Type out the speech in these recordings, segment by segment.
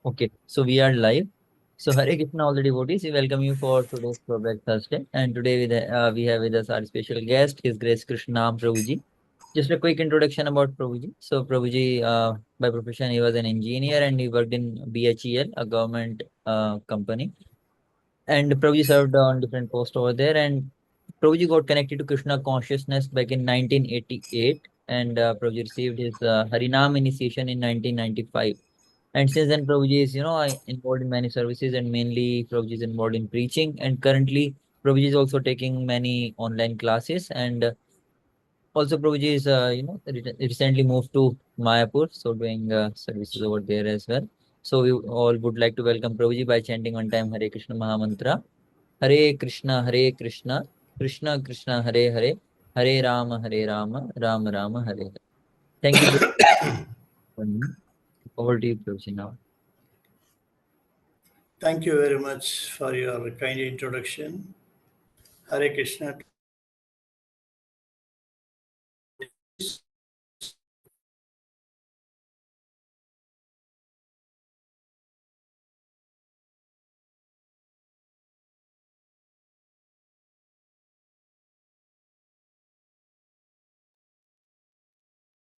Okay, so we are live. So Hare Krishna, all the devotees. We welcome you for today's Throwback Thursday. And today we have with us our special guest, His Grace Krishnanaam Prabhuji. Just a quick introduction about Prabhuji. So Prabhuji, by profession, he was an engineer and he worked in BHEL, a government company. And Prabhuji served on different posts over there. And Prabhuji got connected to Krishna consciousness back in 1988. And Prabhuji received his Harinam initiation in 1995. And since then, Prabhuji is, involved in many services and mainly Prabhuji is involved in preaching. And currently, Prabhuji is also taking many online classes. And also, Prabhuji is, recently moved to Mayapur, so doing services over there as well. So we all would like to welcome Prabhuji by chanting one time Hare Krishna Mahamantra. Hare Krishna, Hare Krishna, Krishna Krishna, Hare Hare, Hare Rama, Hare Rama, Rama Rama, Hare Hare. Thank you, Prabhuji. Over to you, Prabhuji, now. Thank you very much for your kind introduction. Hare Krishna.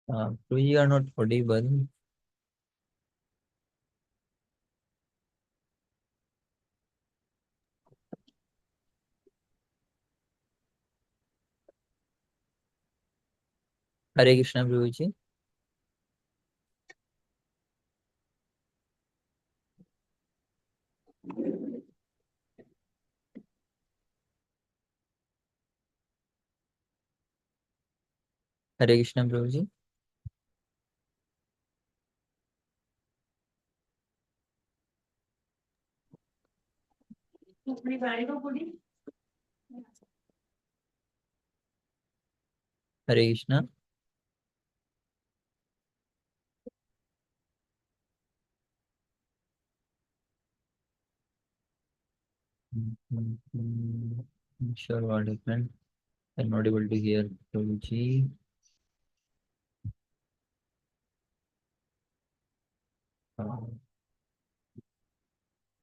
Prabhuji, you are not audible. Hare Krishna, Prabhuji. Hare Krishna, Prabhuji. Hare Krishna. Sure, what happened? I'm not able to hear Prabhuji.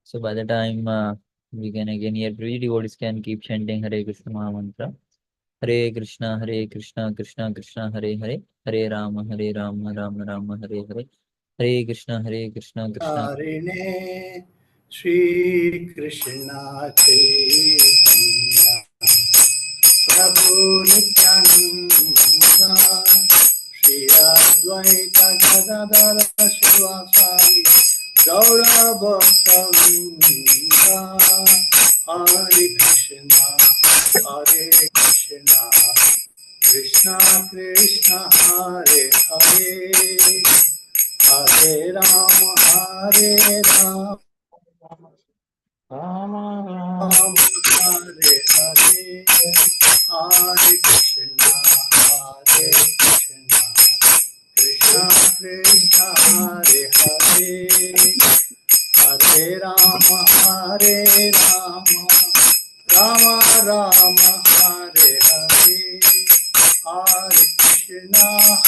So by the time we can again hear Prabhuji, devotees can keep chanting Hare Krishna Mahamantra. Hare Krishna, Hare Krishna, Krishna Krishna, Hare Hare, Hare Rama, Hare Rama, Rama Rama, Hare Hare. Hare Krishna, Hare Krishna, Krishna. Harine Shri Krishna Chaitanya Prabhu Nityananda Shri Advaita Gadadara Shivasari Gaura Bhaktavinda Hare Krishna Hare Krishna Krishna Krishna Hare Hare Hare Rama Hare Rama Rama Rama Hare Hare Hare Krishna Hare Krishna Krishna Krishna Hare Hare Hare Rama Hare Rama Rama Rama Hare Hare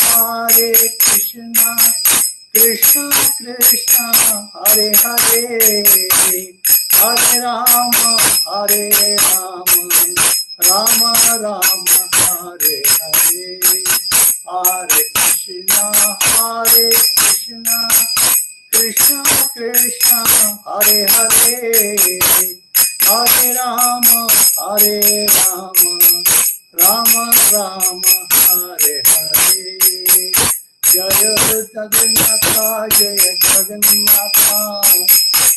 Hare Krishna Krishna Krishna Hare Hare Hare Rama Hare Rama Rama Rama Hare Hare Hare Krishna Krishna Krishna Hare Hare Hare Rama Hare Rama Rama Rama Hare Hare Jaya Jagannatha Jaya Jagannatha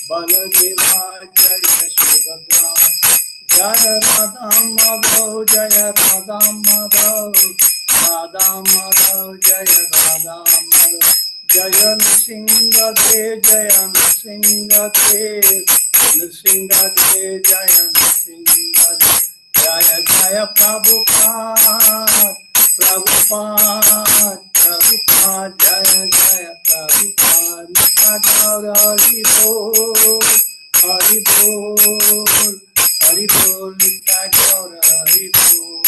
Baladeva Jaya Subhadra Jaya Radha Madhav Jaya Radha Madhav Radha Madhav Jaya Radha Madhav Jaya Nrsimha Dev Jaya Nrsimha Dev Nrsimha Dev Jaya Nrsimha Dev Jaya Jaya Prabhupada Prabhupada Prabhupada Jaya Jaya Prabhupada Nityananda Hari Bol Hari Bol Hari Bol Nityananda Hari Bol.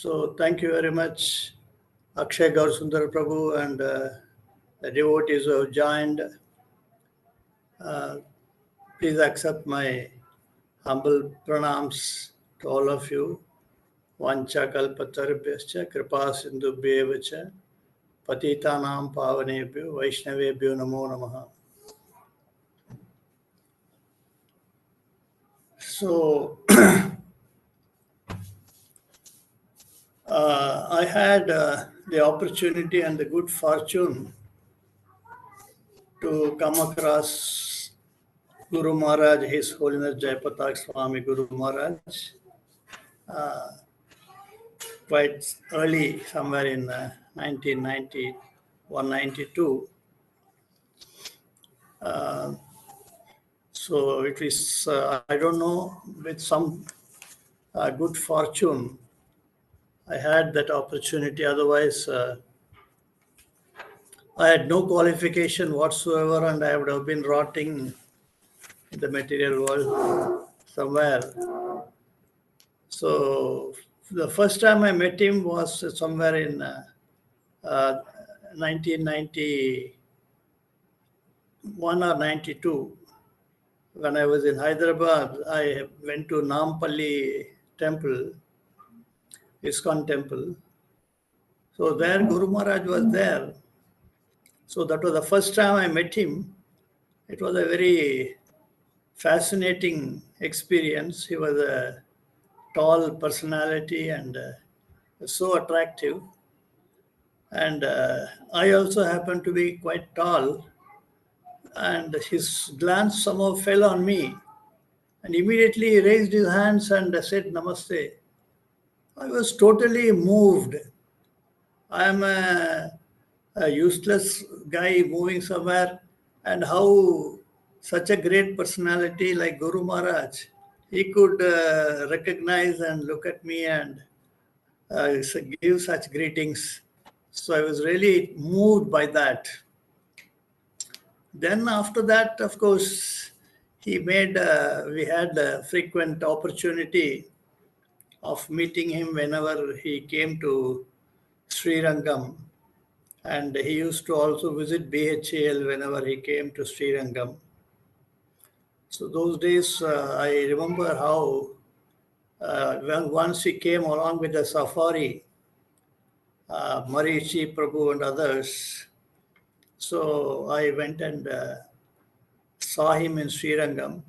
So thank you very much, Akshay Gaur Sundar Prabhu and the devotees who have joined. Please accept my humble pranams to all of you. Vancha kalpatarubhyascha kripa sindhubhyeva cha patitanam pavanebhyo vaishnavebhyo namo namaha. So I had the opportunity and the good fortune to come across Guru Maharaj, His Holiness Jayapataka Swami Guru Maharaj, quite early, somewhere in 1991, 92. So it is, I don't know, with some good fortune, I had that opportunity. Otherwise, I had no qualification whatsoever, and I would have been rotting in the material world somewhere. So the first time I met him was somewhere in 1991 or 92. When I was in Hyderabad, I went to Nampalli temple, Iskcon temple. So there Guru Maharaj was there. So that was the first time I met him. It was a very fascinating experience. He was a tall personality and so attractive. And I also happened to be quite tall. And his glance somehow fell on me. And immediately he raised his hands and said, Namaste. I was totally moved. I am a useless guy moving somewhere, and how such a great personality like Guru Maharaj, he could recognize and look at me and give such greetings. So I was really moved by that. Then after that, of course, we had a frequent opportunity of meeting him whenever he came to Sri Rangam. And he used to also visit BHEL whenever he came to Sri Rangam. So those days, I remember how when once he came along with the safari, Marichi Prabhu and others. So I went and saw him in Sri Rangam.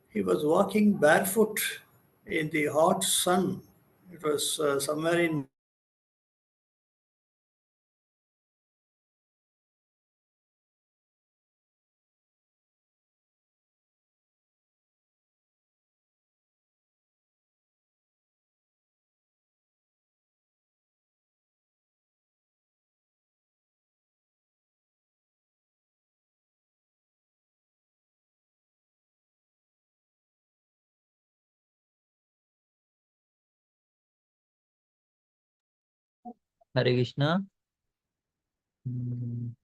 He was walking barefoot in the hot sun. It was somewhere in Hare Krishna. Mm,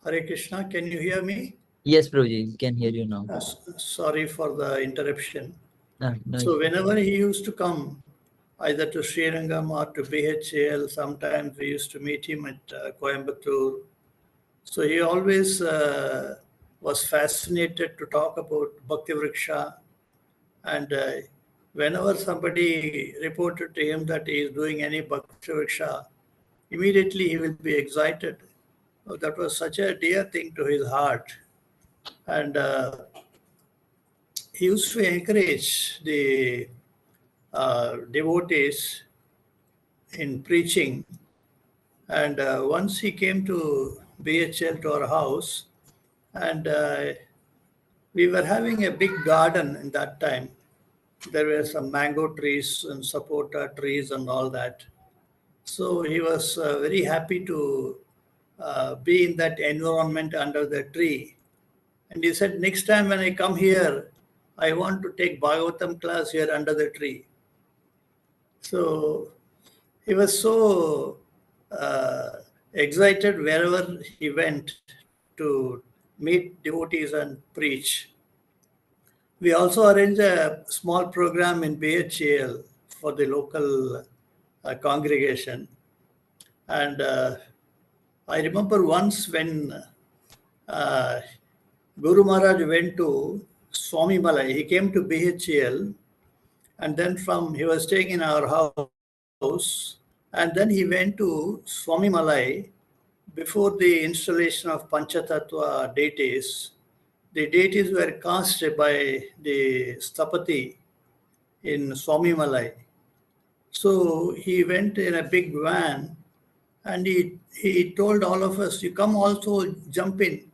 Hare Krishna. Can you hear me? Yes, Prabhuji, can hear you now. Sorry for the interruption. No So issue. whenever he used to come, either to Sri Rangam or to BHEL, sometimes we used to meet him at Coimbatore. So he always was fascinated to talk about Bhakti Vriksha. And whenever somebody reported to him that he is doing any Bhakti Vriksha, immediately he will be excited. Oh, that was such a dear thing to his heart. And he used to encourage the devotees in preaching. And once he came to BHL to our house, and we were having a big garden in that time. There were some mango trees and sapota trees and all that. So he was very happy to be in that environment under the tree. And he said, next time when I come here, I want to take Bhagavatam class here under the tree. So he was so excited wherever he went to meet devotees and preach. We also arranged a small program in BHEL for the local congregation. And I remember once when uh, Guru Maharaj went to Swami Malai, he came to BHEL, and then he was staying in our house, and then he went to Swami Malai before the installation of Panchatattva deities. The deities were cast by the Stapati in Swami Malai. So he went in a big van and he told all of us, you come also jump in.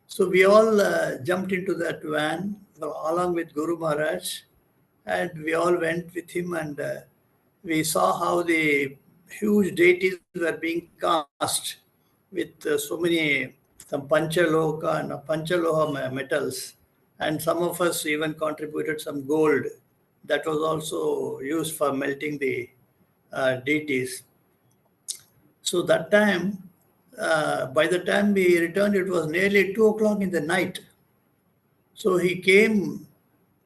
So we all jumped into that van along with Guru Maharaj, and we all went with him, and we saw how the huge deities were being cast with so many, some Panchaloha metals, and some of us even contributed some gold that was also used for melting the deities. So that time, by the time we returned, it was nearly 2 o'clock in the night. So he came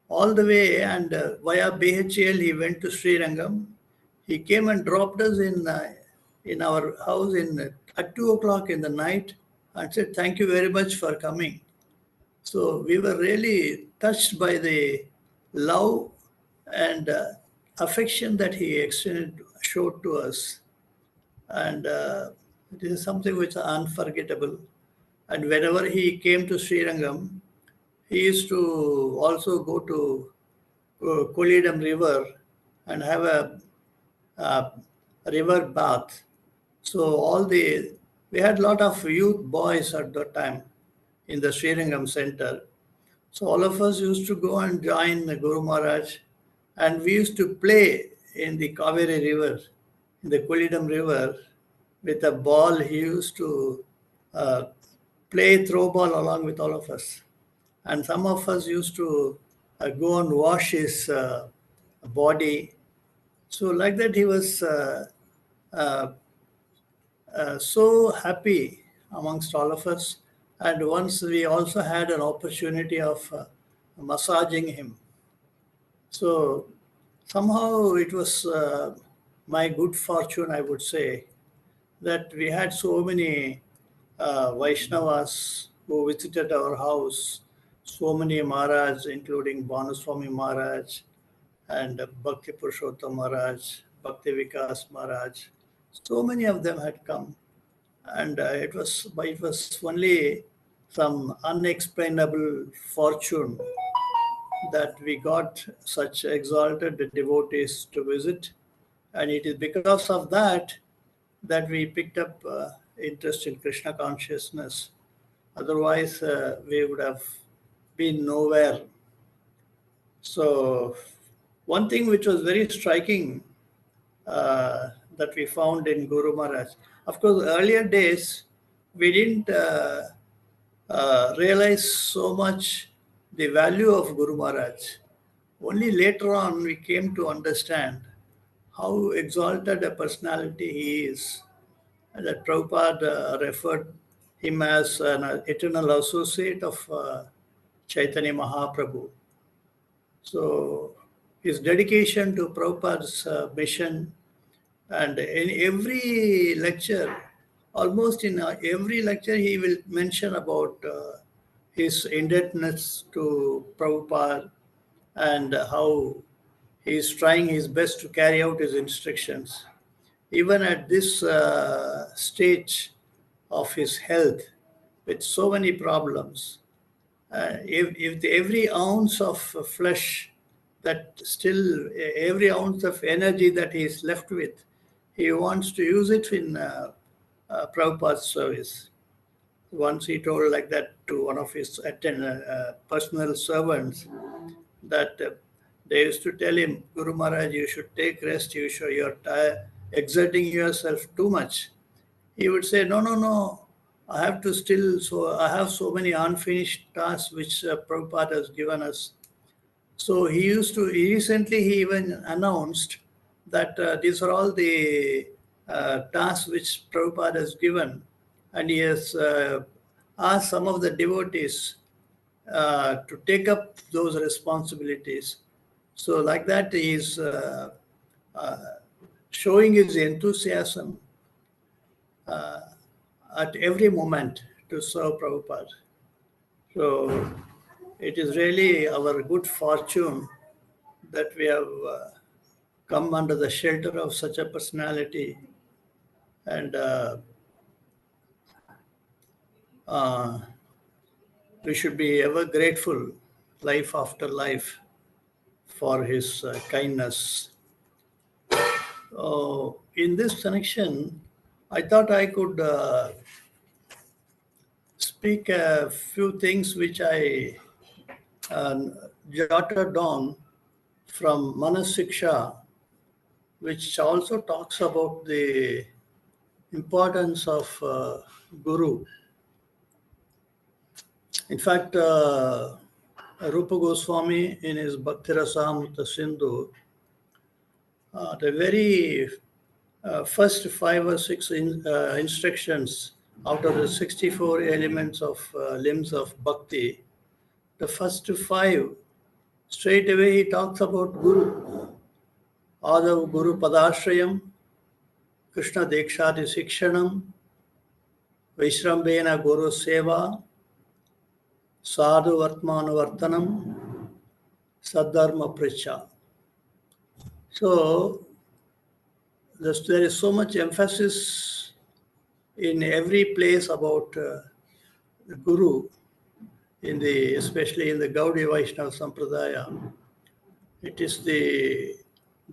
all the way, and via BHEL he went to Srirangam. He came and dropped us in our house at 2 o'clock in the night and said, "Thank you very much for coming." So we were really touched by the love and affection that he showed to us. And it is something which is unforgettable. And whenever he came to Srirangam, he used to also go to Kolidam River and have a river bath. So we had a lot of youth boys at that time in the Srirangam center. So all of us used to go and join the Guru Maharaj, and we used to play in the Kaveri River, in the Kolidam River, with a ball. He used to play throw ball along with all of us. And some of us used to go and wash his body. So like that, he was uh, so happy amongst all of us. And once we also had an opportunity of massaging him. So somehow it was my good fortune, I would say, that we had so many Vaishnavas who visited our house, so many Maharaj, including Banuswami Maharaj and Bhakti Purushottam Maharaj, Bhakti Vikas Maharaj. So many of them had come. And it was only some unexplainable fortune that we got such exalted devotees to visit. And it is because of that we picked up interest in Krishna consciousness. Otherwise, we would have been nowhere. So, one thing which was very striking that we found in Guru Maharaj, of course, earlier days, we didn't realize so much the value of Guru Maharaj. Only later on, we came to understand how exalted a personality he is, and that Prabhupada referred him as an eternal associate of Chaitanya Mahaprabhu. So his dedication to Prabhupada's mission, and in every lecture, almost in every lecture, he will mention about his indebtedness to Prabhupada and how he is trying his best to carry out his instructions. Even at this stage of his health, with so many problems, if every ounce of flesh every ounce of energy that he is left with, he wants to use it in Prabhupada's service. Once he told like that to one of his personal servants, that they used to tell him, Guru Maharaj, you should take rest, you're exerting yourself too much. He would say, no, no, no, I have so many unfinished tasks which Prabhupada has given us. So he even announced that these are all the tasks which Prabhupada has given, and he has asked some of the devotees to take up those responsibilities. So like that, he is showing his enthusiasm at every moment to serve Prabhupada. So it is really our good fortune that we have come under the shelter of such a personality, and we should be ever grateful, life after life, for his kindness. In this connection, I thought I could speak a few things which I jotted down from Manasiksha, which also talks about the importance of Guru. In fact, Rupa Goswami in his Bhakti-rasamrita Sindhu, the very first 5 or 6 instructions out of the 64 elements of limbs of Bhakti, the first 5, straight away he talks about Guru. Adav Guru Padashrayam, Krishna Dekshadi Sikshanam, Vaishrambena Guru Seva, Sadhu Vartmanuvartanam, Saddharma Pricha. So there is so much emphasis in every place about the Guru, especially in the Gaudiya Vaishnava Sampradaya. It is the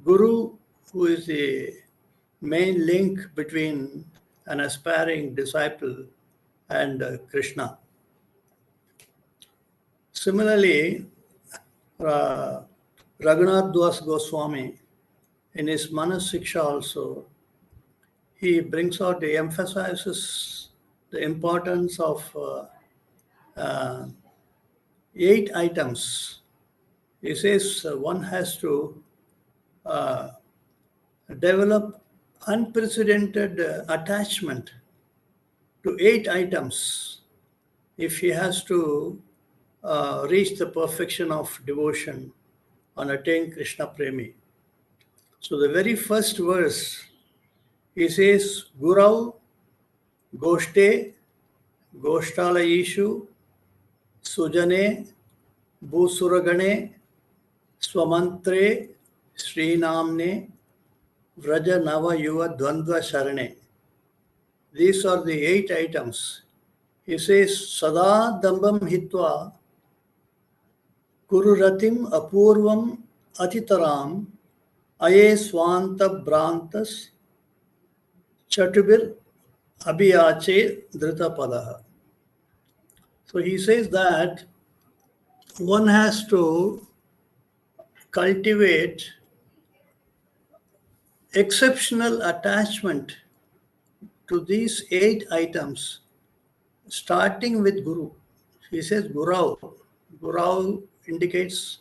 Guru who is the main link between an aspiring disciple and Krishna. Similarly, Raghunath Das Goswami, in his Manasiksha also, he brings out, he emphasizes the importance of 8 items. He says one has to develop unprecedented attachment to 8 items if he has to reach the perfection of devotion and attain Krishna Premi. So the very first verse, he says, Gurau Goshte Goshtalayishu Sujane Bhusuragane Swamantre Srinamne Vraja Nava Yuva Dvandva Sharane. These are the 8 items. He says, Sada Dambam Hitva Kururatim Apurvam Atitaram Aye Swanta Brantas Chatubir Abhiyache Dhrita. So he says that one has to cultivate exceptional attachment to these 8 items, starting with Guru. He says Gurau. Gurau indicates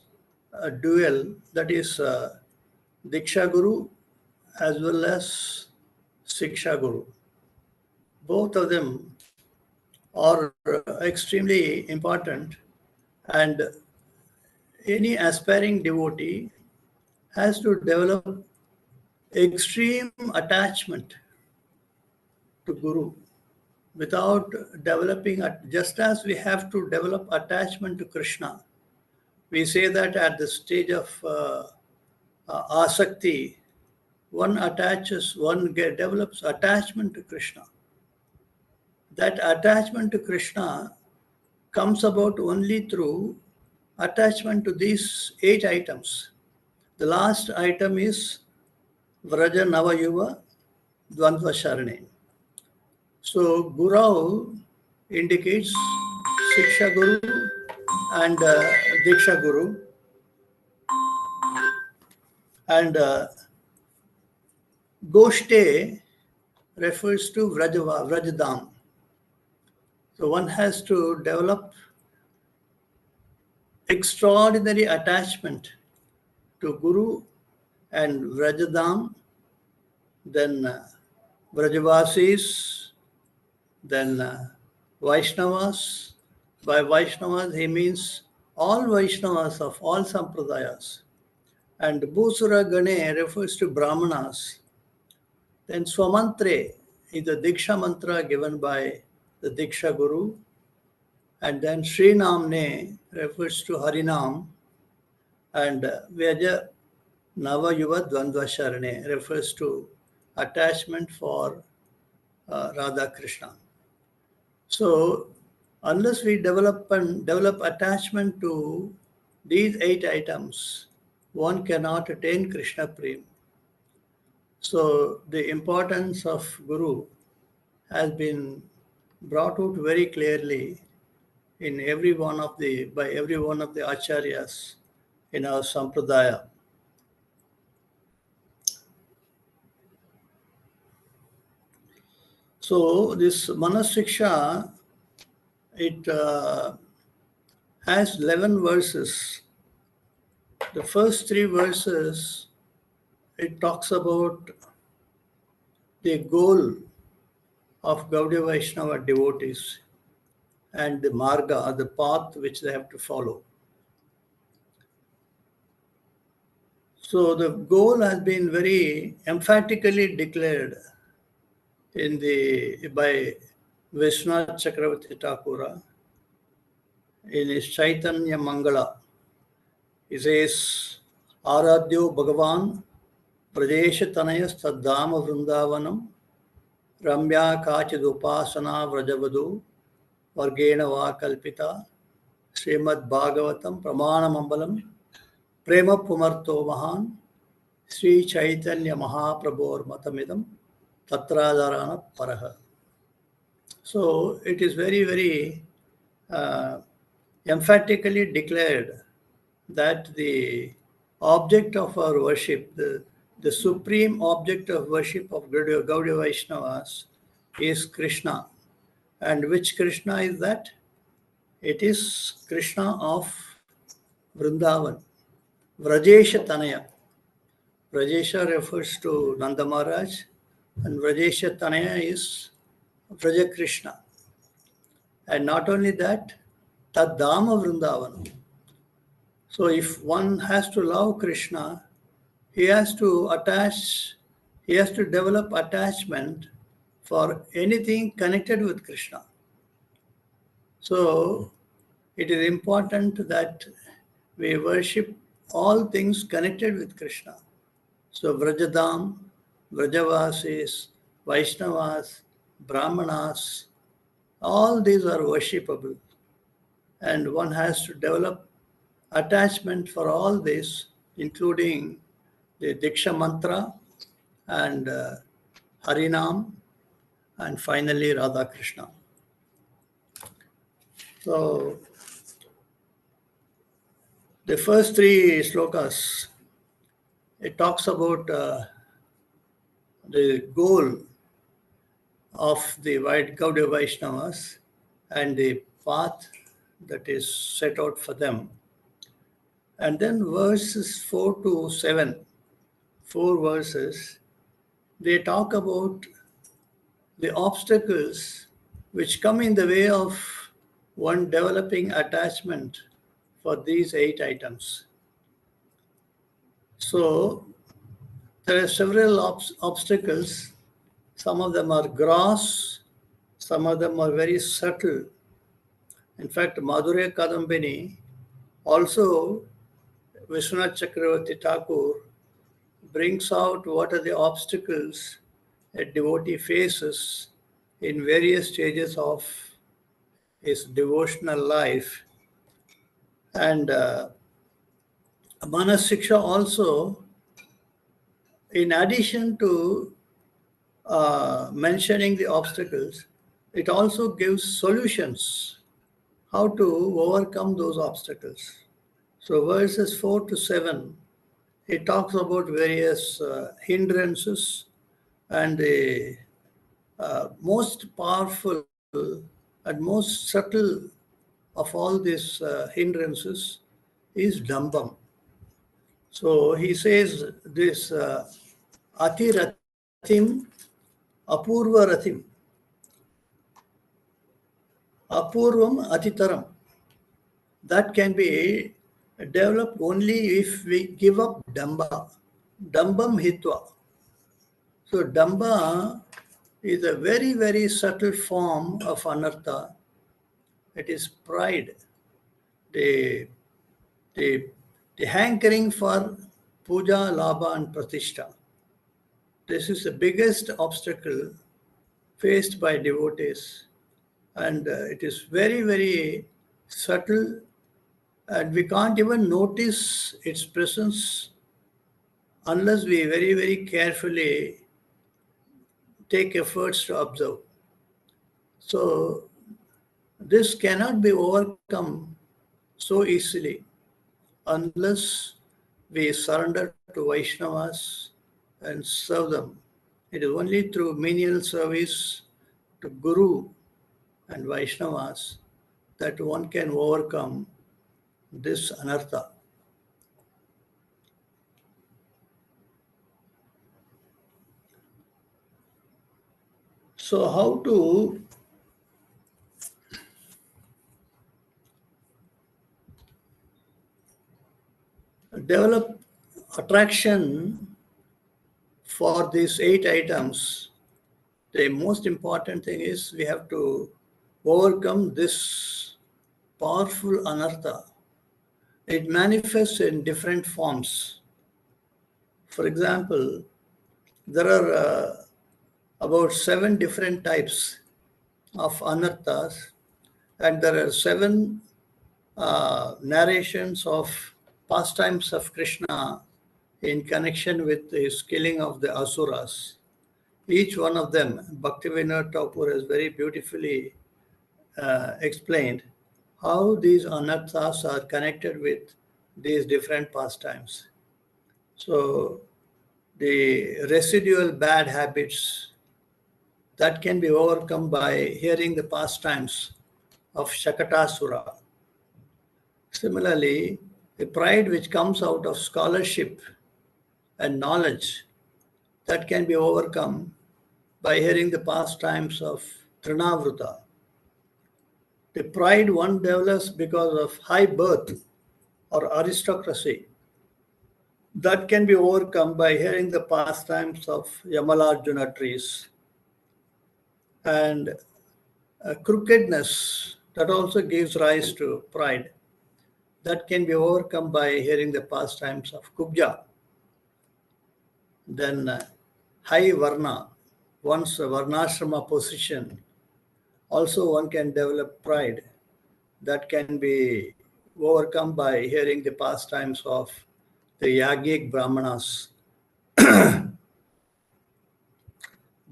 a dual, that is Diksha Guru as well as Siksha Guru. Both of them are extremely important, and any aspiring devotee has to develop extreme attachment to Guru. Without developing, just as we have to develop attachment to Krishna, we say that at the stage of asakti, one develops attachment to Krishna. That attachment to Krishna comes about only through attachment to these 8 items. The last item is Vraja Navayuva Dvandva Sharane. So Gurau indicates Siksha Guru and Diksha Guru, and Goshte refers to Vrajadam. So one has to develop extraordinary attachment to Guru and Vrajadam, then Vrajavasis, then Vaishnavas. By Vaishnavas, he means all Vaishnavas of all Sampradayas. And Bhusura Gane refers to Brahmanas. Then Swamantre is the Diksha mantra given by the Diksha Guru. And then Srinamne refers to Harinam. And Vyaja Navayuva Dvandvasharane refers to attachment for Radha Krishna. So, unless we develop attachment to these 8 items, one cannot attain Krishna Prem. So, the importance of Guru has been brought out very clearly in by every one of the acharyas in our sampradaya. So this Manasiksha, it has 11 verses. The first 3 verses, it talks about the goal of Gaudiya Vaishnava devotees and the marga, or the path which they have to follow. So the goal has been very emphatically declared by Vishwanath Chakravarti Thakura in his Chaitanya Mangala. He says, Aradhyo Bhagavan Prajesha Tanayas Taddhama Vrindavanam Ramya Kachidupasana Vrajavadu Vargena Va Kalpita Srimad Bhagavatam Pramanamambalam Prema Pumarto Mahan Sri Chaitanya Mahaprabhor Matamidam Tatradarana Paraha. So it is very, very emphatically declared that the object of our worship, the supreme object of worship of Gaudiya Vaishnavas is Krishna. And which Krishna is that? It is Krishna of Vrindavan, Vrajesha Tanaya. Vrajesha refers to Nanda Maharaj, and Vrajesha Tanaya is Vraja Krishna. And not only that, Taddhama Vrindavanam. So if one has to love Krishna, he has to develop attachment for anything connected with Krishna. So it is important that we worship all things connected with Krishna. So Vrajadam, Vrajavasis, Vaishnavas, Brahmanas, all these are worshipable. And one has to develop attachment for all this, including the Diksha mantra and Harinam, and finally Radha Krishna. So the first 3 slokas, it talks about the goal of the Gaudiya Vaishnavas and the path that is set out for them. And then verses 4 to 7, 4 verses, they talk about the obstacles which come in the way of one developing attachment for these 8 items. So there are several obstacles. Some of them are gross, some of them are very subtle. In fact, Madhurya Kadambini, also Vishwanath Chakravarti Thakur brings out what are the obstacles a devotee faces in various stages of his devotional life. And Manasiksha also, in addition to mentioning the obstacles, it also gives solutions how to overcome those obstacles. So verses 4 to 7, it talks about various hindrances, and the most powerful and most subtle of all these hindrances is dambam. So he says this Atirathim Apurva Rathim. Apurvam Atitaram. That can be developed only if we give up Damba. Dambam Hitva. So Damba is a very, very subtle form of anartha. It is pride. The, the, the hankering for puja, labha and pratishtha. This is the biggest obstacle faced by devotees. And it is very, very subtle, and we can't even notice its presence unless we very, very carefully take efforts to observe. So this cannot be overcome so easily unless we surrender to Vaishnavas and serve them. It is only through menial service to Guru and Vaishnavas that one can overcome this anartha. So how to develop attraction for these 8 items? The most important thing is we have to overcome this powerful anartha. It manifests in different forms. For example, there are about 7 different types of anarthas, and there are 7 narrations of pastimes of Krishna in connection with his killing of the asuras. Each one of them, Bhaktivinoda Thakur has very beautifully explained how these anarthas are connected with these different pastimes. So the residual bad habits that can be overcome by hearing the pastimes of Shakatasura. Similarly, the pride which comes out of scholarship and knowledge, that can be overcome by hearing the pastimes of Trinavrita. The pride one develops because of high birth or aristocracy, that can be overcome by hearing the pastimes of Yamalarjuna trees. And crookedness, that also gives rise to pride, that can be overcome by hearing the pastimes of Kubja. Then high Varna, one's Varnashrama position, also one can develop pride, that can be overcome by hearing the pastimes of the Yagic Brahmanas.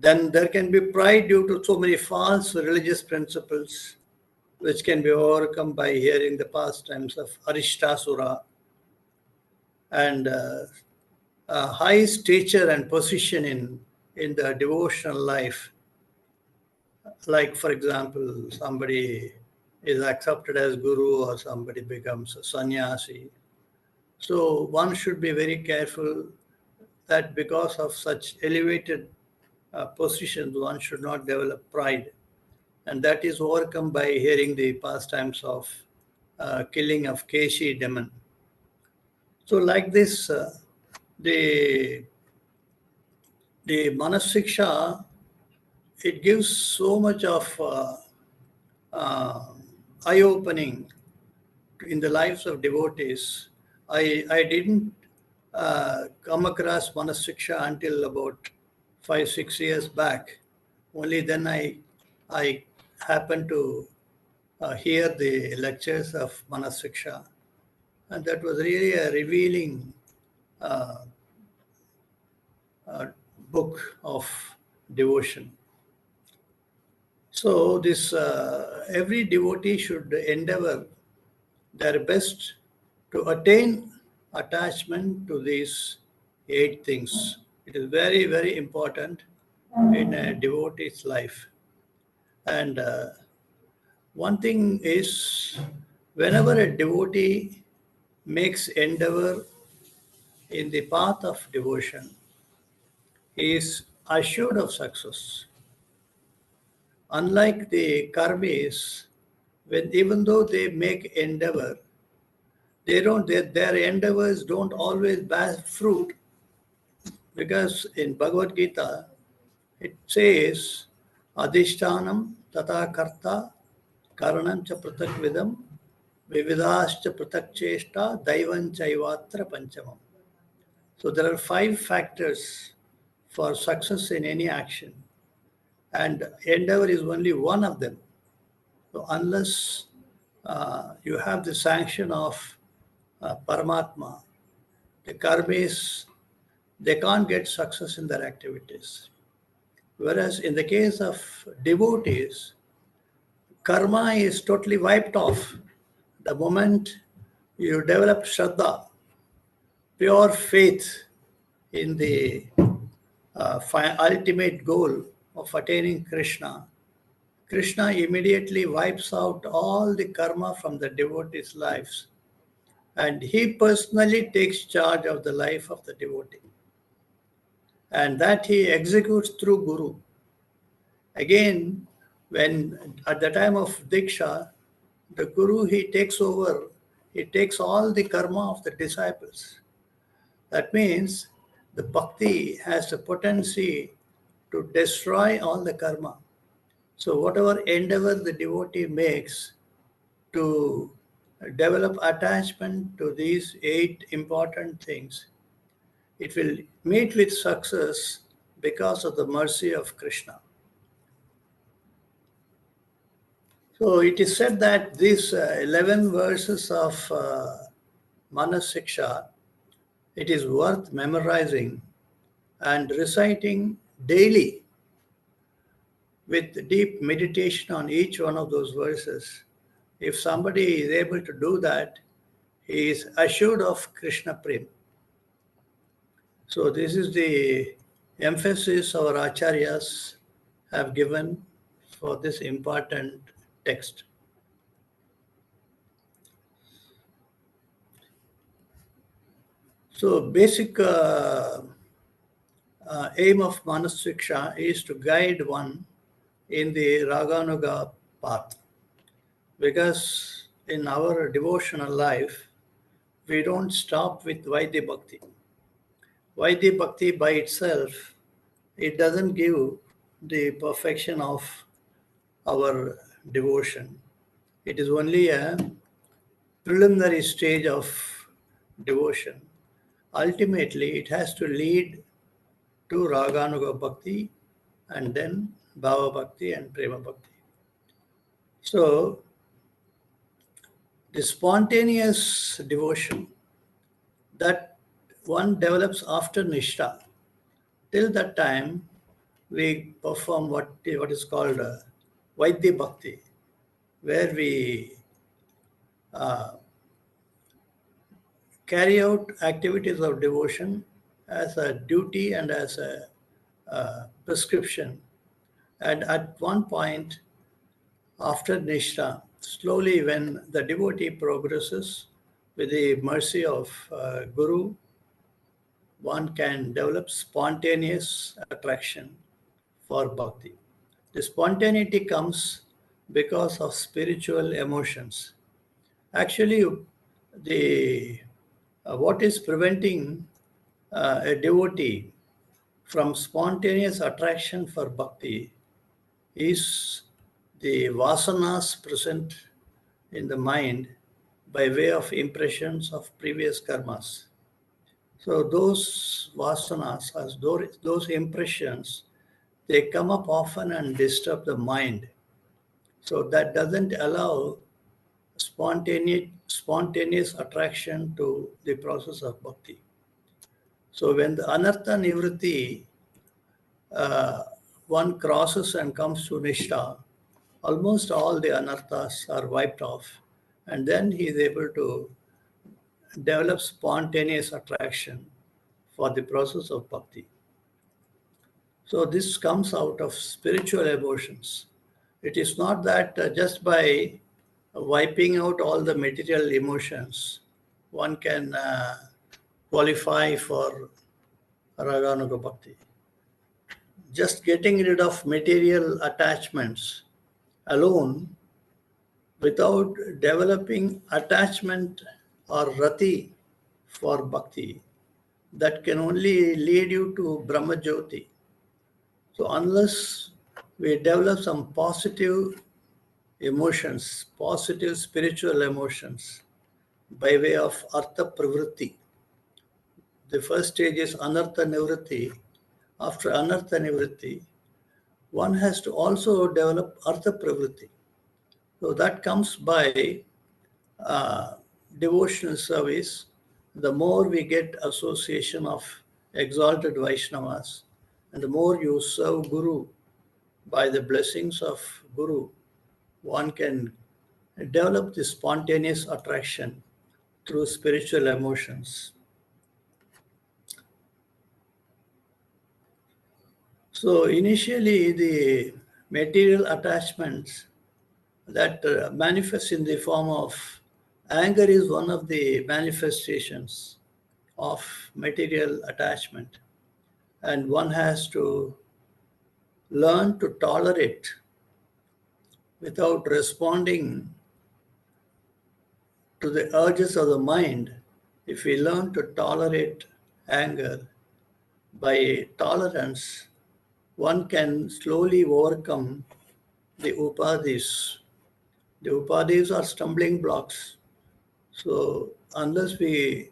Then there can be pride due to so many false religious principles, which can be overcome by hearing the pastimes of Arishtasura. And high stature and position in the devotional life. Like, for example, somebody is accepted as guru or somebody becomes a sannyasi. So one should be very careful that because of such elevated positions, one should not develop pride. And that is overcome by hearing the pastimes of killing of Keshi demon. So like this, the Manasiksha, it gives so much of eye-opening in the lives of devotees. I didn't come across Manasiksha until about 5-6 years back. Only then I happened to hear the lectures of Manasiksha, and that was really a revealing book of devotion. So this every devotee should endeavor their best to attain attachment to these 8 things. It is very, very important in a devotee's life. And one thing is, whenever a devotee makes endeavor in the path of devotion is assured of success. Unlike the karmis, even though they make endeavor, their endeavors don't always bear fruit, because in Bhagavad Gita it says adhishtanam tata karta karanam cha pratak vidam vividascha pratak cheshta daivan chaivatra panchamam. So there are 5 factors for success in any action, and endeavor is only one of them. So unless you have the sanction of Paramatma, the karmis, they can't get success in their activities. Whereas in the case of devotees, karma is totally wiped off. The moment you develop Shraddha, pure faith in the ultimate goal of attaining Krishna, Krishna immediately wipes out all the karma from the devotees' lives, and he personally takes charge of the life of the devotee. And that he executes through Guru. Again, when at the time of Diksha, the Guru, he takes over, he takes all the karma of the disciples. That means the bhakti has the potency to destroy all the karma. So whatever endeavor the devotee makes to develop attachment to these 8 important things, it will meet with success because of the mercy of Krishna. So it is said that these 11 verses of Manas Siksha, it is worth memorizing and reciting daily with deep meditation on each one of those verses. If somebody is able to do that, he is assured of Krishna Prem. So this is the emphasis our acharyas have given for this important text. So basic aim of Manas Siksha is to guide one in the Raganuga path. Because in our devotional life, we don't stop with Vaidya Bhakti. Vaidya Bhakti by itself, it doesn't give the perfection of our devotion. It is only a preliminary stage of devotion. Ultimately, it has to lead to Raganuga Bhakti and then Bhava Bhakti and Prema Bhakti. So, the spontaneous devotion that one develops after Nishtha, till that time we perform what is called Vaidya Bhakti, where we carry out activities of devotion as a duty and as a prescription. And at one point, after Nishtha, slowly when the devotee progresses with the mercy of Guru, one can develop spontaneous attraction for bhakti. The spontaneity comes because of spiritual emotions. Actually, what is preventing a devotee from spontaneous attraction for bhakti is the vasanas present in the mind by way of impressions of previous karmas. So those vasanas, as those impressions, they come up often and disturb the mind. So that doesn't allow spontaneous attraction to the process of bhakti. So when the anartha nivritti, one crosses and comes to Nishtha, almost all the anarthas are wiped off, and then he is able to develop spontaneous attraction for the process of bhakti. So this comes out of spiritual emotions. It is not that just by wiping out all the material emotions, one can qualify for Raganuga Bhakti. Just getting rid of material attachments alone without developing attachment or rati for bhakti, that can only lead you to Brahma Jyoti. So unless we develop some positive emotions, positive spiritual emotions by way of Artha Pravritti, the first stage is Anartha Nivritti. After Anartha Nivritti, one has to also develop Artha Pravritti. So that comes by devotional service. The more we get association of exalted Vaishnavas, and the more you serve Guru by the blessings of Guru, one can develop this spontaneous attraction through spiritual emotions. So initially, the material attachments that manifest in the form of anger is one of the manifestations of material attachment, and one has to learn to tolerate without responding to the urges of the mind. If we learn to tolerate anger, by tolerance, one can slowly overcome the upadhis. The upadhis are stumbling blocks. So unless we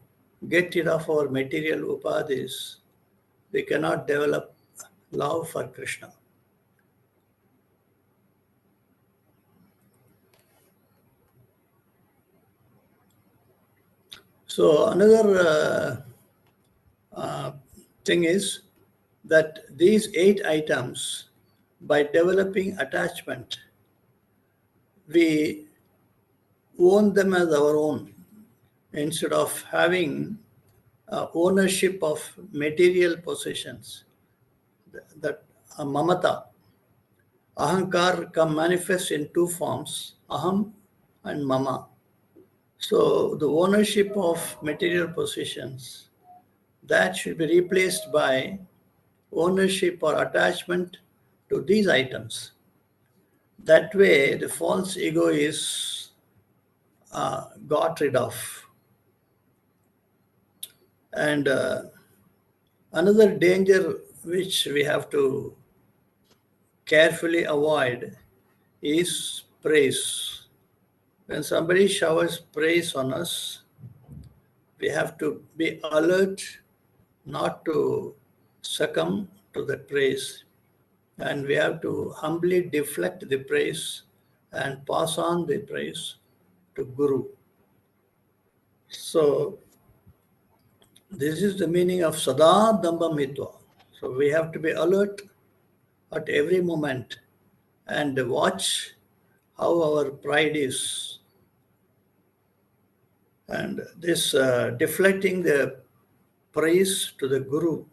get rid of our material upadhis, we cannot develop love for Krishna. So another thing is that these 8 items, by developing attachment, we own them as our own instead of having ownership of material possessions. That mamata, ahankar, can manifest in 2 forms, aham and mama. So the ownership of material possessions, that should be replaced by ownership or attachment to these items. That way, the false ego is got rid of. And another danger which we have to carefully avoid is praise. When somebody showers praise on us, we have to be alert not to succumb to the praise, and we have to humbly deflect the praise and pass on the praise to Guru. So this is the meaning of Sada Damba Mitva. So we have to be alert at every moment and watch how our pride is. And this deflecting the praise to the Guru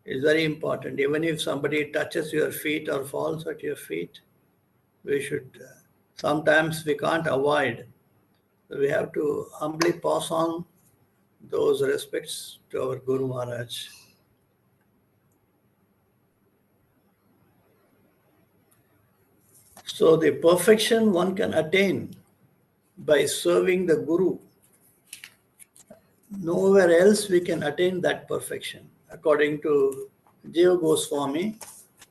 is very important. Even if somebody touches your feet or falls at your feet, we should, sometimes we can't avoid. We have to humbly pass on those respects to our Guru Maharaj. So the perfection one can attain by serving the Guru. Nowhere else we can attain that perfection. According to Jiva Goswami,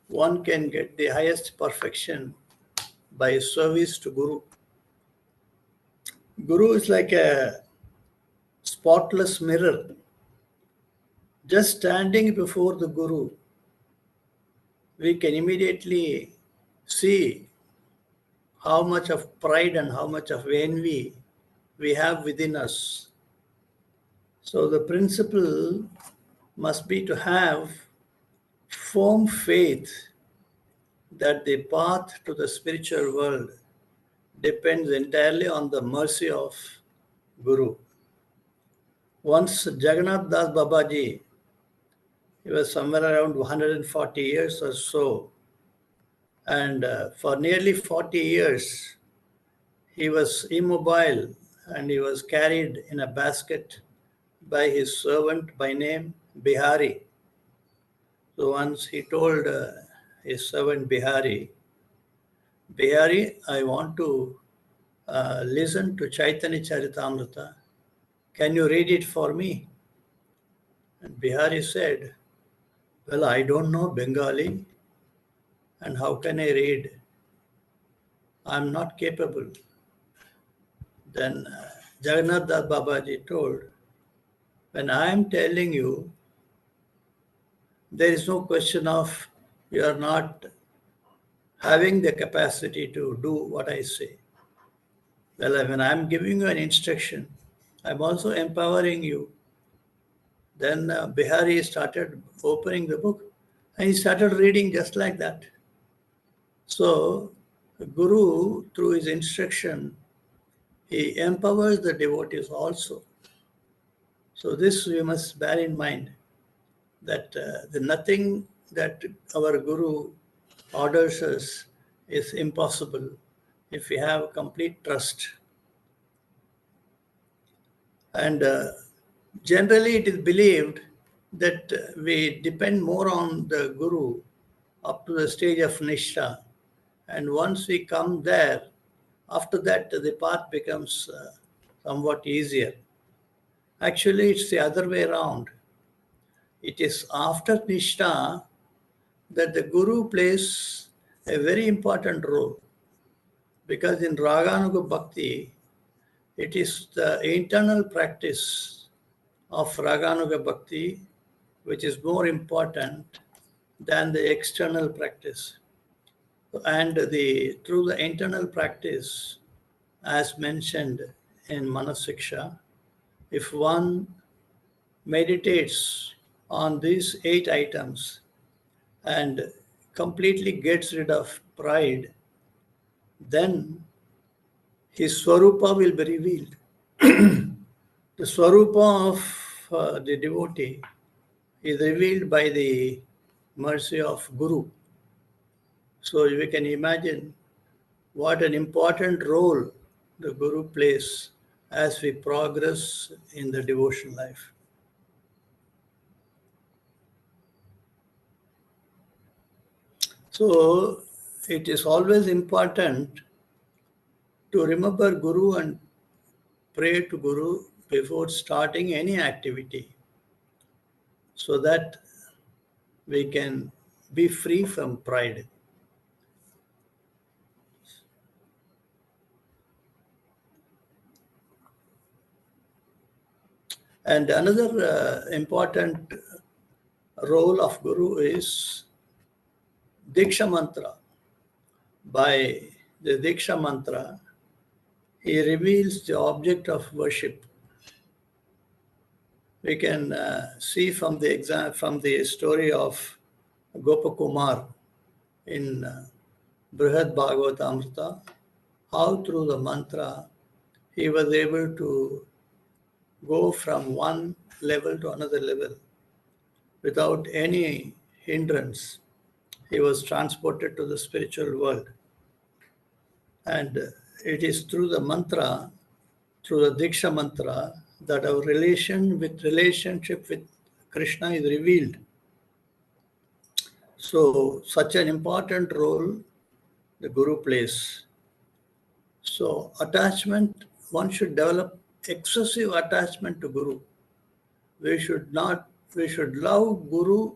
one can get the highest perfection by service to Guru. Guru is like a spotless mirror. Just standing before the Guru, we can immediately see how much of pride and how much of envy we have within us. So the principle must be to have firm faith that the path to the spiritual world depends entirely on the mercy of Guru. Once Jagannath Das Babaji, he was somewhere around 140 years or so, and for nearly 40 years, he was immobile and he was carried in a basket by his servant by name Bihari. So once he told his servant Bihari, I want to listen to Chaitanya Charitamrita. Can you read it for me? And Bihari said, well, I don't know Bengali, and how can I read? I'm not capable. Then Jagannath Das Babaji told, when I am telling you, there is no question of you are not having the capacity to do what I say. Well, when I am giving you an instruction, I'm also empowering you. Then Bihari started opening the book and he started reading just like that. So, the Guru, through his instruction, he empowers the devotees also. So, this we must bear in mind that the nothing that our Guru orders us is impossible if we have complete trust. And generally, it is believed that we depend more on the Guru up to the stage of Nishtha. And once we come there, after that, the path becomes somewhat easier. Actually, it's the other way around. It is after Nishtha that the Guru plays a very important role. Because in Raganuga Bhakti, it is the internal practice of Raganuga Bhakti which is more important than the external practice. And through the internal practice, as mentioned in Manasiksha, if one meditates on these 8 items and completely gets rid of pride, then his Swarupa will be revealed. The Swarupa of the devotee is revealed by the mercy of Guru. So we can imagine what an important role the Guru plays as we progress in the devotional life. So it is always important to remember Guru and pray to Guru before starting any activity so that we can be free from pride. And another important role of Guru is Diksha Mantra. By the Diksha Mantra, he reveals the object of worship. We can see from the story of Gopakumar in Brihad Bhagavatamrita, how through the mantra he was able to go from one level to another level without any hindrance. He was transported to the spiritual world. And it is through the mantra, through the Diksha mantra, that our relationship with Krishna is revealed. So, such an important role the Guru plays. So, attachment, one should develop excessive attachment to Guru. We should love Guru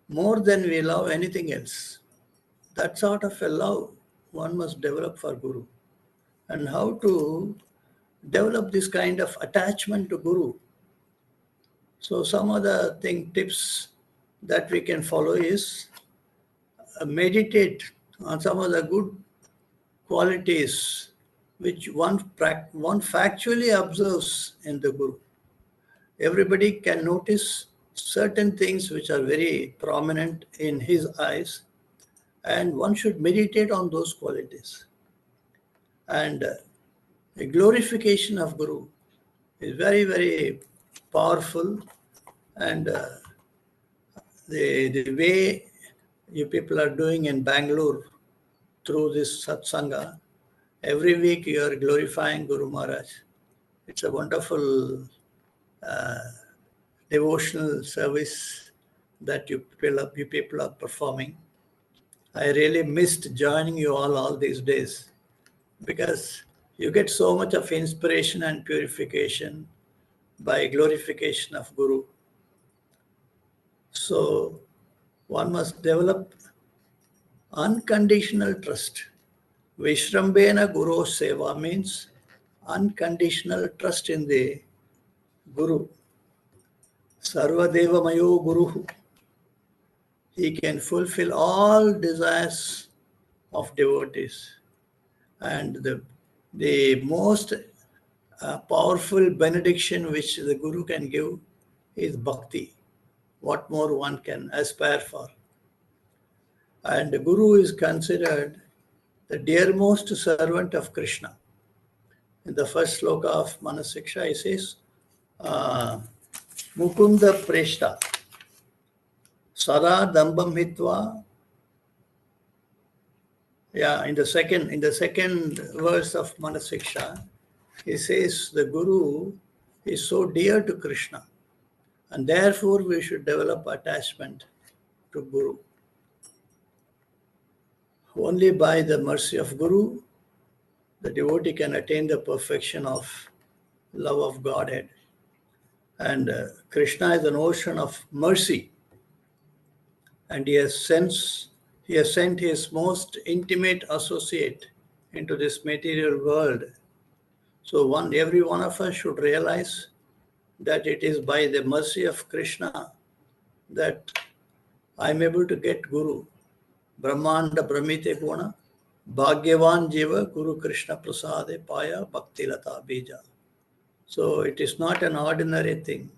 more than we love anything else. That sort of a love one must develop for Guru. And how to develop this kind of attachment to Guru. So some other tips that we can follow is meditate on some of the good qualities which one factually observes in the Guru. Everybody can notice certain things which are very prominent in his eyes, and one should meditate on those qualities. And the glorification of Guru is very, very powerful, and the way you people are doing in Bangalore through this satsanga, every week you are glorifying Guru Maharaj. It's a wonderful devotional service that you people are performing. I really missed joining you all these days, because you get so much of inspiration and purification by glorification of Guru. So one must develop unconditional trust. Vishrambena Guru Seva means unconditional trust in the Guru. Sarvadeva Mayo Guru. He can fulfill all desires of devotees. And the most powerful benediction which the Guru can give is bhakti. What more one can aspire for? And the Guru is considered the dearmost servant of Krishna. In the first sloka of Manasiksha, he says, Mukunda Preshta, Sada Dambam Hitva. Yeah, in the second verse of Manasiksha, he says the Guru is so dear to Krishna, and therefore we should develop attachment to Guru. Only by the mercy of Guru, the devotee can attain the perfection of love of Godhead. And Krishna is an ocean of mercy, and he has sent his most intimate associate into this material world. So every one of us should realize that it is by the mercy of Krishna that I am able to get Guru. Brahmanda Brahmite Guna, Bhagyavan Jiva Guru Krishna Prasade Paya Bhakti Lata Bija. So it is not an ordinary thing.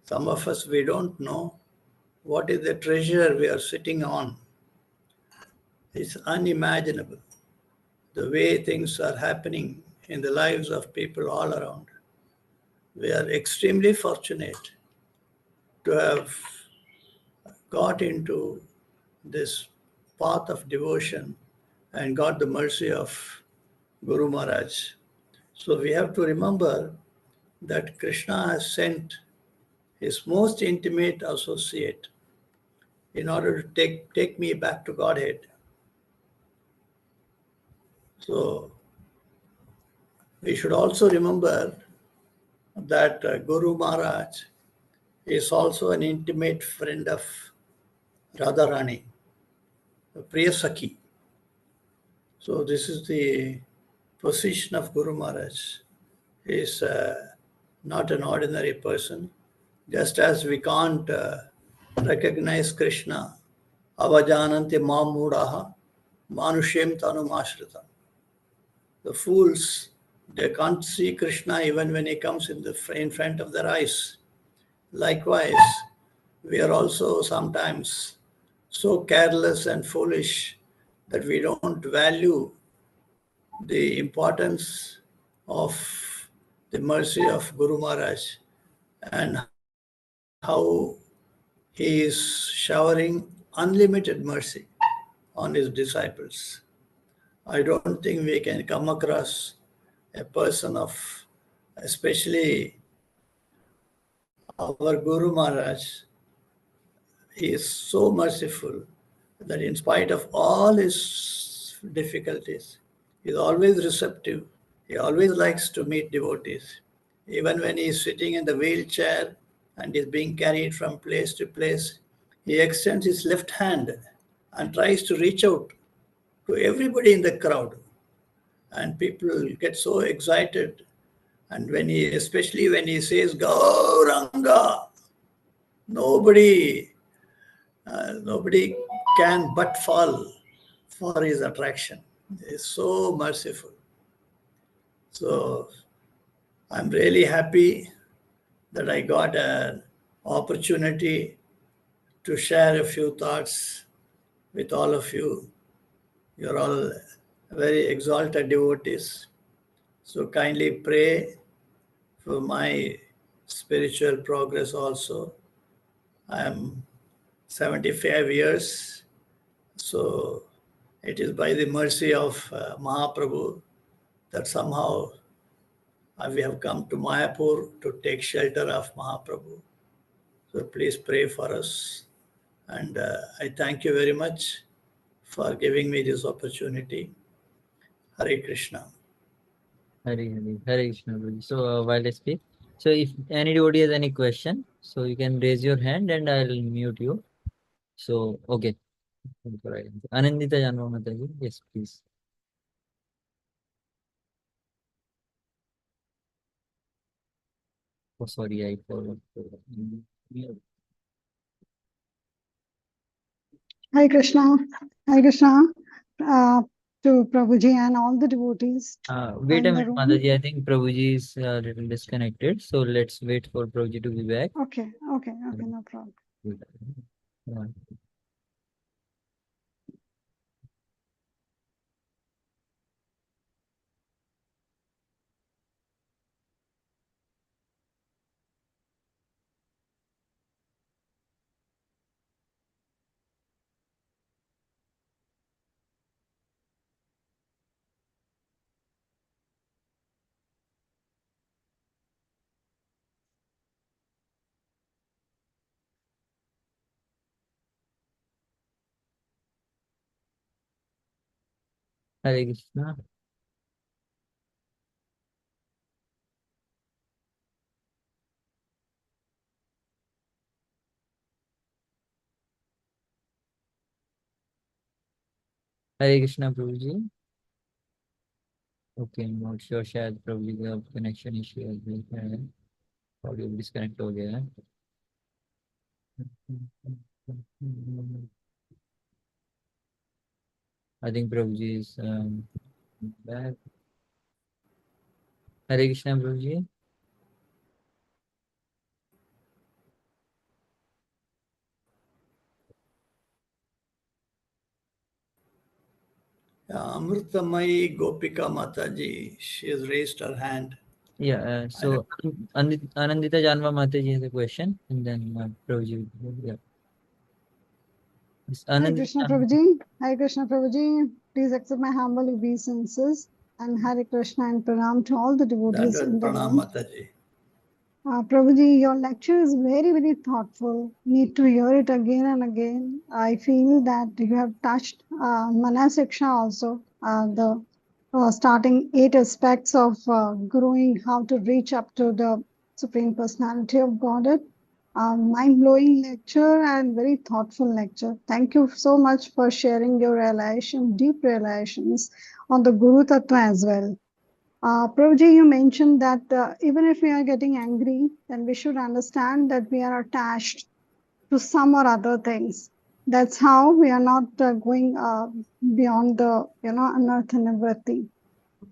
Some of us, we don't know what is the treasure we are sitting on. It's unimaginable. The way things are happening in the lives of people all around. We are extremely fortunate to have got into this path of devotion and got the mercy of Guru Maharaj. So we have to remember that Krishna has sent his most intimate associate in order to take me back to Godhead. So we should also remember that Guru Maharaj is also an intimate friend of Radharani, Priya Sakhi. So this is the position of Guru Maharaj. He is not an ordinary person. Just as we can't recognize Krishna, avajananti mamudaha manushyam tanumashritam. The fools, they can't see Krishna even when he comes in front of their eyes. Likewise, we are also sometimes so careless and foolish that we don't value the importance of the mercy of Guru Maharaj and how he is showering unlimited mercy on his disciples. I don't think we can come across a person of, especially our Guru Maharaj, he is so merciful that in spite of all his difficulties, he is always receptive. He always likes to meet devotees. Even when he is sitting in the wheelchair and is being carried from place to place, he extends his left hand and tries to reach out to everybody in the crowd. And people get so excited. And especially when he says, Gauranga, nobody can but fall for his attraction. He is so merciful. So I'm really happy that I got an opportunity to share a few thoughts with all of you. You're all very exalted devotees. So kindly pray for my spiritual progress also. I am 75 years. So it is by the mercy of Mahaprabhu that somehow we have come to Mayapur to take shelter of Mahaprabhu. So please pray for us. And I thank you very much for giving me this opportunity. Hare Krishna. Hare Krishna, Prabhuji. So while I speak, so if anybody has any question, so you can raise your hand and I'll mute you. So okay. Anandita Janva Mataji, yes, please. Oh, sorry, I forgot. Hare Krishna, Hare Krishna, to Prabhuji and all the devotees Wait a in the minute, room. Mataji. I think Prabhuji is a little disconnected. So let's wait for Prabhuji to be back. Okay, no problem. Yeah. Hare Krishna. Hare Krishna, Prabhuji. Okay, I'm not sure, शायद Prabhuji का connection issue है, audio disconnect हो गया है. I think Prabhuji is back. Hare Krishna, Prabhuji. Amritamai Gopika Mataji, she has raised her hand. Yeah, so Anandita Janva Mataji has a question, and then Prabhuji. Yeah. Hare Krishna Prabhuji, Hare Krishna Prabhuji, please accept my humble obeisances and Hare Krishna and Pranam to all the devotees in the Pranam room. Mataji. Prabhuji, your lecture is very, very thoughtful. Need to hear it again and again. I feel that you have touched Manasiksha also, the starting 8 aspects of growing, how to reach up to the Supreme Personality of Godhead. Mind-blowing lecture and very thoughtful lecture. Thank you so much for sharing your realization, deep realizations on the Guru Tattva as well. Prabhuji, you mentioned that even if we are getting angry, then we should understand that we are attached to some or other things. That's how we are not going beyond the, anartha nivritti.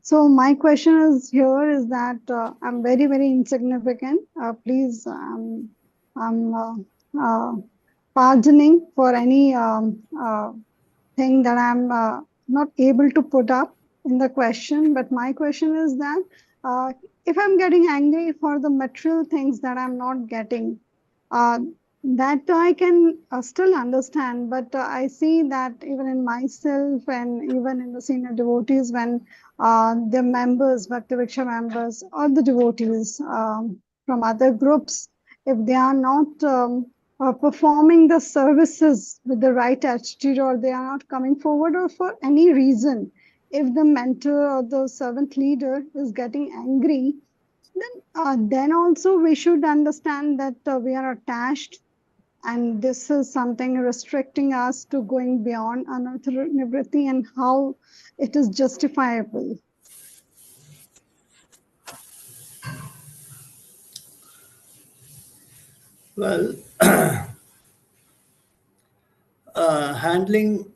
So my question is here is that I'm very, very insignificant. Please, I'm pardoning for any thing that I'm not able to put up in the question. But my question is that if I'm getting angry for the material things that I'm not getting, uh, that I can still understand. But I see that even in myself and even in the senior devotees, when the members, Bhakti Viksha members, or the devotees from other groups, if they are not performing the services with the right attitude, or they are not coming forward, or for any reason, if the mentor or the servant leader is getting angry, then also we should understand that we are attached, and this is something restricting us to going beyond anartha nivritti, and how it is justifiable. Well, handling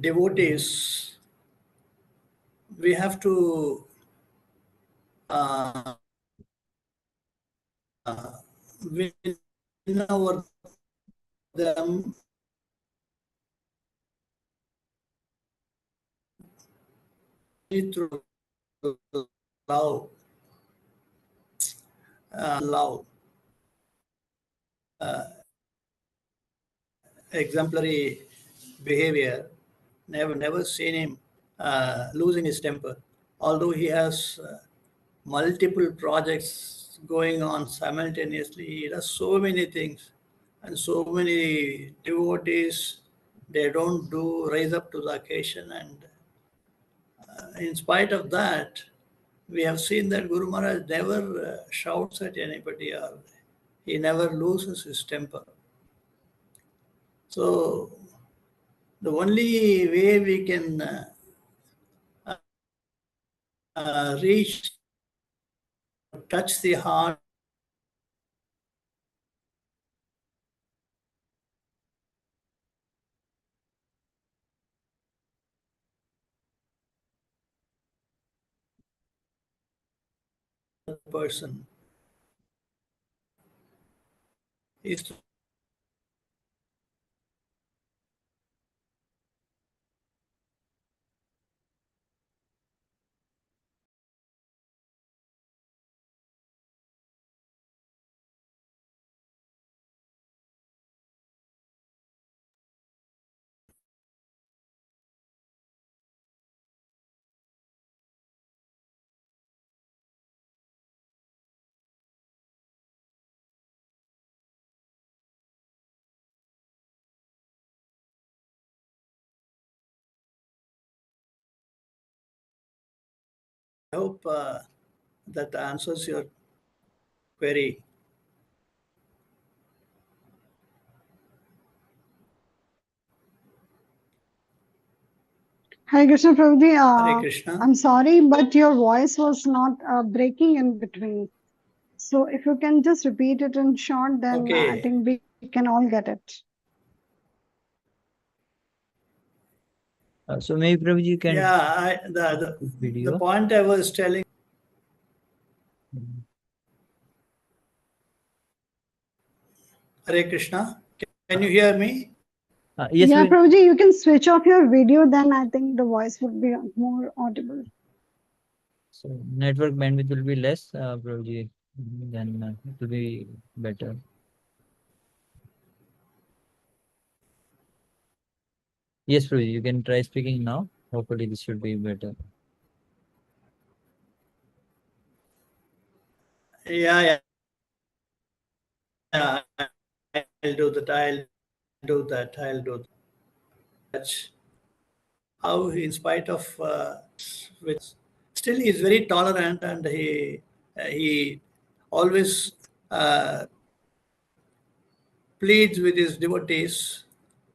devotees, we have to win over them through love, love, exemplary behavior. Never seen him losing his temper. Although he has multiple projects going on simultaneously. He does so many things, and so many devotees, they don't rise up to the occasion. And in spite of that, we have seen that Guru Maharaj never shouts at anybody, or he never loses his temper. So the only way we can reach, touch the heart of the person is to I hope that answers your query. Hare Krishna Prabhuji, Hare Krishna. I'm sorry, but your voice was not breaking in between. So if you can just repeat it in short, then I Okay. think we can all get it. So maybe Prabhuji can Yeah, this the video. point I was telling. Hare Krishna. Can you hear me? Yes, Yeah, Prabhuji, you can switch off your video, then I think the voice would be more audible. so network bandwidth will be less, Prabhuji, then it will be better. Yes, Prabhuji, you can try speaking now. Hopefully this should be better. Yeah. I'll do that. I'll do that. How he, in spite of which, still he is very tolerant, and he always pleads with his devotees,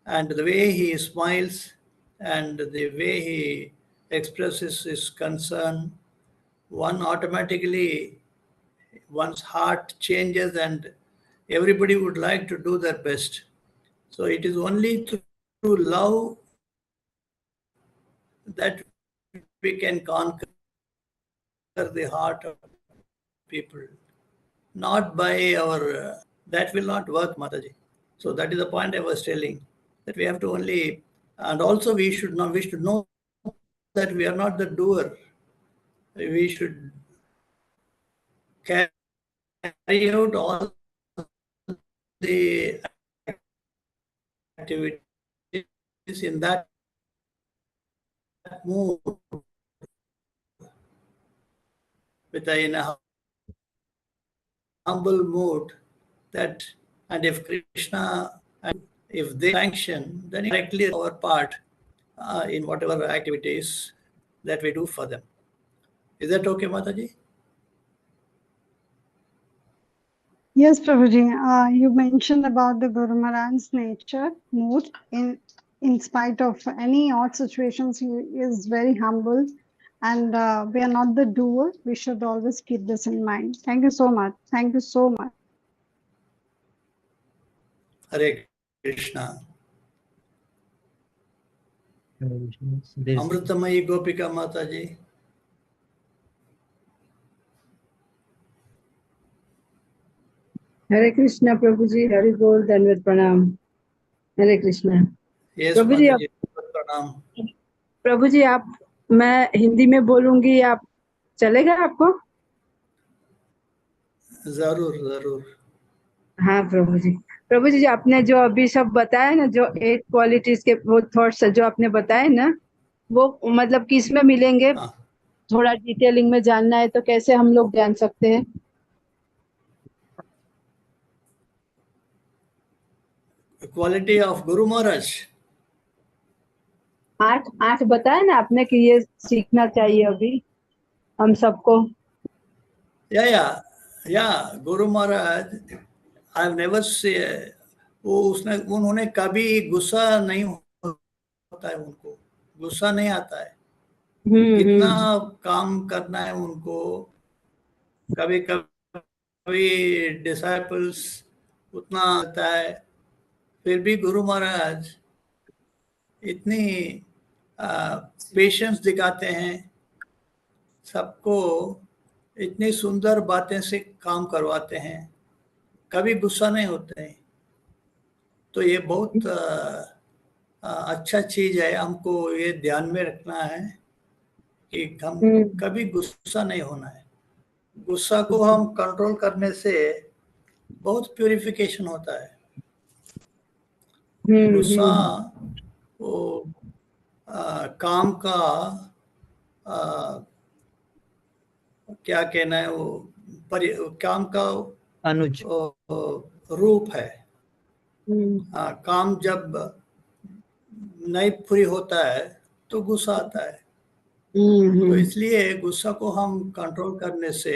and the way he smiles and the way he expresses his concern, one automatically, one's heart changes, and everybody would like to do their best. So it is only through love that we can conquer the heart of people, not by our, that will not work, Mataji. So that is the point I was telling, that we have to only, and also we should know that we are not the doer. We should carry out all the activities in that mood, in a humble mood, that, and if Krishna, and if they sanction, then directly our part in whatever activities that we do for them. Is that okay, Mataji? Yes, Prabhuji, you mentioned about the Guru Maharaj's nature, mood. In spite of any odd situations, he is very humble, and we are not the doer. We should always keep this in mind. Thank you so much. Thank you so much. Hare Krishna. Amritamayi Gopika Mataji. हरे कृष्णा प्रभु जी, हरि बोल, धन्यवाद, प्रणाम। हरे Krishna. Yes, प्रभु जी, Mataji. Pranam. प्रभु जी, आप, मैं हिंदी में बोलूंगी, आप चलेगा आपको? जरूर जरूर। हाँ प्रभु जी। प्रभु जी, आपने जो अभी सब बताया ना, जो 8 क्वालिटीज के वो थॉट्स जो आपने बताए ना, वो मतलब किस में मिलेंगे? हाँ। थोड़ा डिटेलिंग में जानना है तो कैसे हम लोग जान सकते हैं? quality of Guru Maharaj. 8 बताया ना आपने कि ये सीखना चाहिए अभी हम सबको। Yeah. Guru Maharaj, I've never seen. उन्होंने कभी गुस्सा नहीं होता है, उनको गुस्सा नहीं आता है। कितना काम करना है उनको। कभी कभी डिसाइपल्स उतना आता है, फिर भी गुरु महाराज इतनी पेशेंस दिखाते हैं, सबको इतनी सुंदर बातें से काम करवाते हैं, कभी गुस्सा नहीं होते हैं। तो ये बहुत अच्छा चीज है, हमको ये ध्यान में रखना है कि हम कभी गुस्सा नहीं होना है। गुस्सा को हम कंट्रोल करने से बहुत प्यूरिफिकेशन होता है। गुस्सा वो काम का क्या कहना है, वो काम का अनुज रूप है। काम जब नहीं पूरी होता है तो गुस्सा आता है। तो इसलिए गुस्सा को हम कंट्रोल करने से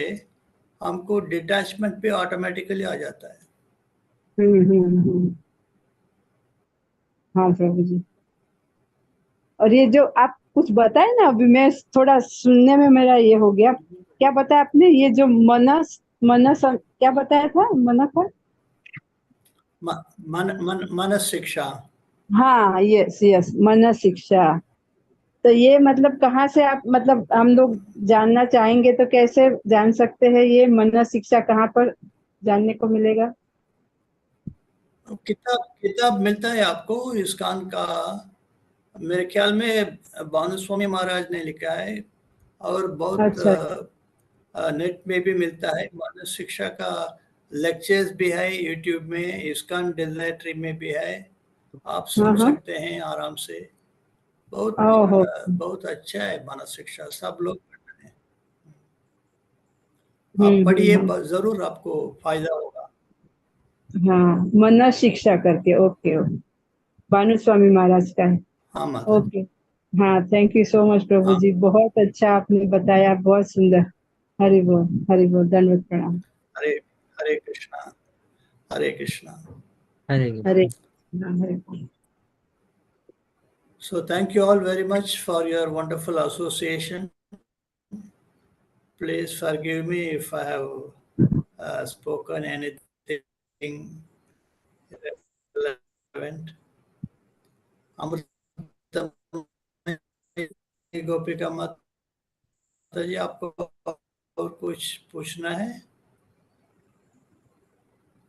हमको डिटैचमेंट पे ऑटोमेटिकली आ जाता है। हाँ प्रभु जी। और ये जो आप कुछ बताए ना, अभी मैं थोड़ा सुनने में मेरा ये हो गया। क्या बताया आपने? ये जो मनस क्या बताया था? मनस शिक्षा। हाँ, यस, मनस शिक्षा। तो ये मतलब कहाँ से आप, मतलब हम लोग जानना चाहेंगे तो कैसे जान सकते हैं ये मनस शिक्षा कहाँ पर जानने को मिलेगा? किताब मिलता है आपको इस्कॉन का, मेरे ख्याल में भानु स्वामी महाराज ने लिखा है, और बहुत अच्छा। नेट में भी मिलता है। मानस शिक्षा का लेक्चर्स भी है यूट्यूब में, इस्कॉन डिजायट्री में भी है, आप सुन सकते हैं आराम से। बहुत अच्छा है मानस शिक्षा, सब लोग पढ़ते हैं। आप पढ़िए, जरूर आपको फायदा होगा। हाँ, मनस शिक्षा करके। ओके, भानु स्वामी महाराज का है। हाँ माता। ओके, हाँ, थैंक यू सो मच प्रभु जी, बहुत अच्छा आपने बताया, बहुत सुंदर। हरि बोल, दंडवत प्रणाम। हरे कृष्णा, हरे कृष्णा, हरे बोल। So thank you all very much for your wonderful association. Please forgive me if I have spoken anything irrelevant. गोपिका माता जी, आपको और कुछ पूछना है?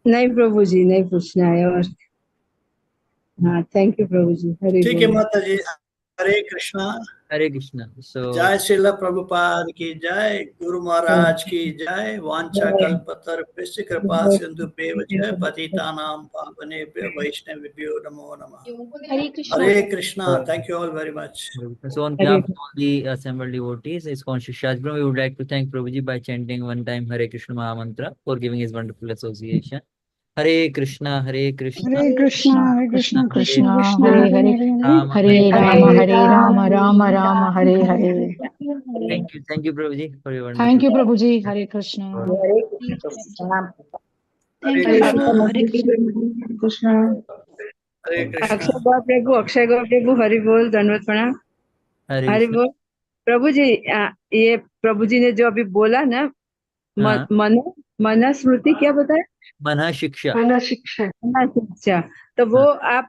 नहीं प्रभु जी, नहीं पूछना है। और हाँ, थैंक यू प्रभु जी। हरि बोल। ठीक है माता जी, हरे कृष्णा। हरे कृष्णा। जय श्रील प्रभुपाद की जय, गुरु महाराज की जय। वांछा कल्पतरुभ्यश्च कृपा सिंधुभ्येव च पतितानां पावनेभ्यो वैष्णवेभ्यो नमो नमः। हरे Krishna. Thank you all very much. So on behalf of all the assembled devotees, Iskcon Seshadripuram, we would like to thank Prabhuji by chanting one time Hare Krishna Maha Mantra for giving his wonderful association. Hare Krishna, Hare Krishna, Hare Krishna, Hare Krishna, Krishna Hare Krishna, Hare Hare Hare, Hare, Hare Rama, Hare Rama, Rama Rama, Hare Hare. Thank you Prabhuji for your wonderful. Thank you, Prabhuji. Hare Krishna. Thank Hare you. Krishna. हरे कृष्णा। अक्षय गौ प्रभु, हरि बोल, दंडवत प्रणाम। हरि बोल प्रभु जी। ये प्रभु जी ने जो अभी बोला ना, मन स्मृति क्या बताया? मन शिक्षा। तो वो आप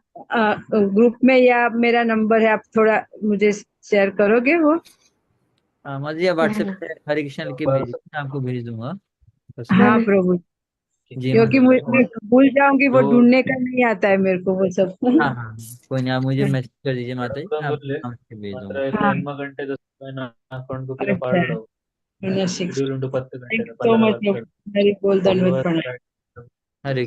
ग्रुप में, या मेरा नंबर है, आप थोड़ा मुझे शेयर करोगे वो? माता व्हाट्सएप पे हरे कृष्ण लिख के भेज, आपको भेज दूंगा। हाँ प्रभु जी, क्योंकि मुझे भूल जाऊंगी, वो ढूंढने का नहीं आता है मेरे को वो सब। हाँ, कोई नहीं, आप मुझे मैसेज कर दीजिए माता जी, आपको भेज दूंगा। हरि बोल, दंडवत प्रणाम। हरे